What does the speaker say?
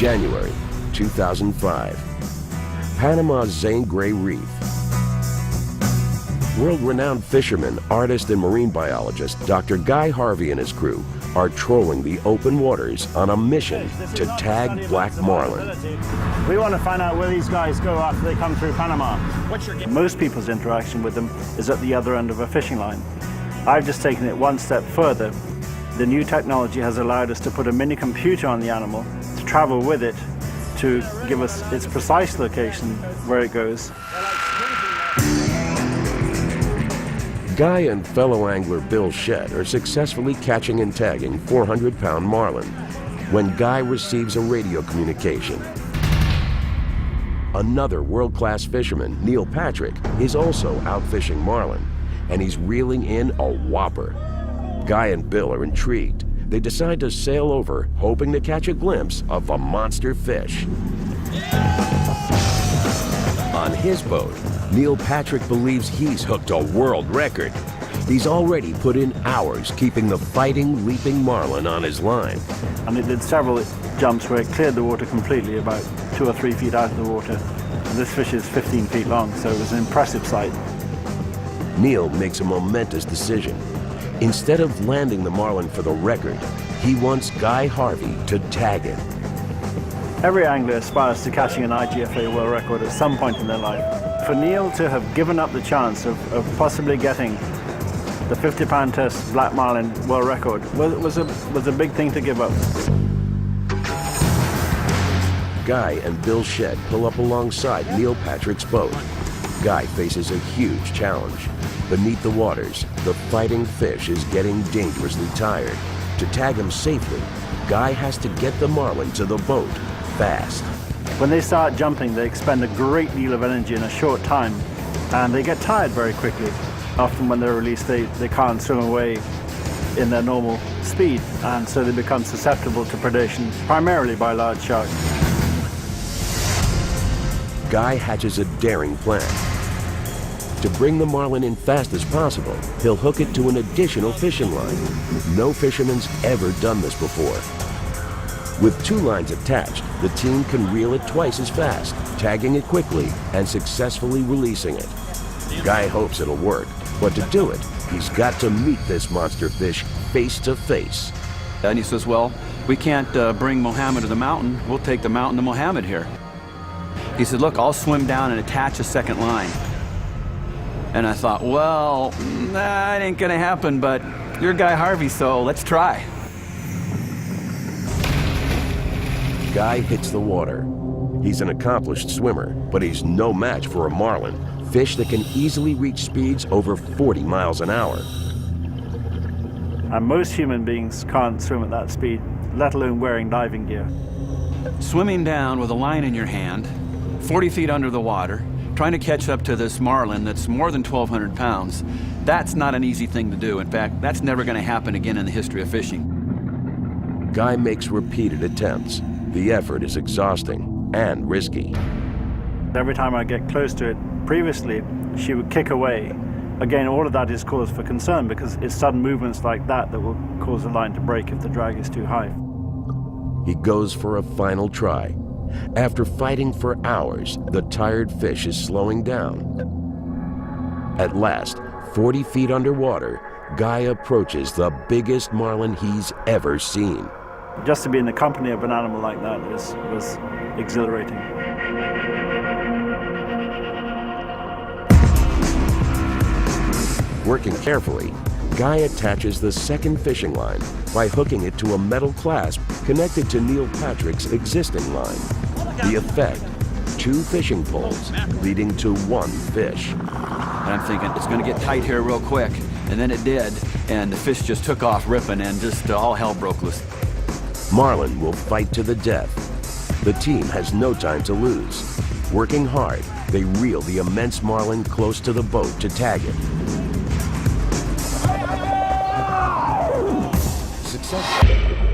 January 2005. Panama's Zane Grey Reef. World-renowned fisherman, artist, and marine biologist Dr. Guy Harvey and his crew are trolling the open waters on a mission to tag black marlin. We want to find out where these guys go after they come through Panama. Most people's interaction with them is at the other end of a fishing line. I've just taken it one step further. The new technology has allowed us to put a mini computer on the animal, to travel with it, to give us its precise location where it goes. Guy and fellow angler Bill Shedd are successfully catching and tagging 400-pound marlin when Guy receives a radio communication. Another world-class fisherman, Neil Patrick, is also out fishing marlin, and he's reeling in a whopper. Guy and Bill are intrigued. They decide to sail over, hoping to catch a glimpse of a monster fish. On his boat, Neil Patrick believes he's hooked a world record. He's already put in hours keeping the fighting, leaping marlin on his line. And it did several jumps where it cleared the water completely, about 2 or 3 feet out of the water. And this fish is 15 feet long, so it was an impressive sight. Neil makes a momentous decision. Instead of landing the marlin for the record, he wants Guy Harvey to tag it. Every angler aspires to catching an IGFA world record at some point in their life. For Neil to have given up the chance of possibly getting the 50-pound test black marlin world record was a big thing to give up. Guy and Bill Shedd pull up alongside Neil Patrick's boat. Guy faces a huge challenge. Beneath the waters, the fighting fish is getting dangerously tired. To tag him safely, Guy has to get the marlin to the boat fast. When they start jumping, they expend a great deal of energy in a short time, and they get tired very quickly. Often when they're released, they can't swim away in their normal speed, and so they become susceptible to predation, primarily by large sharks. Guy hatches a daring plan. To bring the marlin in fast as possible, he'll hook it to an additional fishing line. No fisherman's ever done this before. With 2 lines attached, the team can reel it twice as fast, tagging it quickly and successfully releasing it. Guy hopes it'll work, but to do it, he's got to meet this monster fish face to face. And he says, well, we can't bring Mohammed to the mountain. We'll take the mountain to Mohammed here. He said, look, I'll swim down and attach a second line. And I thought, well, that ain't gonna happen, but you're Guy Harvey, so let's try. Guy hits the water. He's an accomplished swimmer, but he's no match for a marlin, fish that can easily reach speeds over 40 miles an hour. And most human beings can't swim at that speed, let alone wearing diving gear. Swimming down with a line in your hand, 40 feet under the water, trying to catch up to this marlin that's more than 1,200 pounds, that's not an easy thing to do. In fact, that's never going to happen again in the history of fishing. Guy makes repeated attempts. The effort is exhausting and risky. Every time I get close to it, previously, she would kick away. Again, all of that is cause for concern because it's sudden movements like that that will cause the line to break if the drag is too high. He goes for a final try. After fighting for hours, the tired fish is slowing down. At last, 40 feet underwater, Guy approaches the biggest marlin he's ever seen. Just to be in the company of an animal like that was exhilarating. Working carefully, Guy attaches the second fishing line by hooking it to a metal clasp connected to Neil Patrick's existing line. The effect, 2 fishing poles leading to 1 fish. And I'm thinking, it's going to get tight here real quick. And then it did, and the fish just took off ripping, and just all hell broke loose. Marlin will fight to the death. The team has no time to lose. Working hard, they reel the immense marlin close to the boat to tag it. Successful.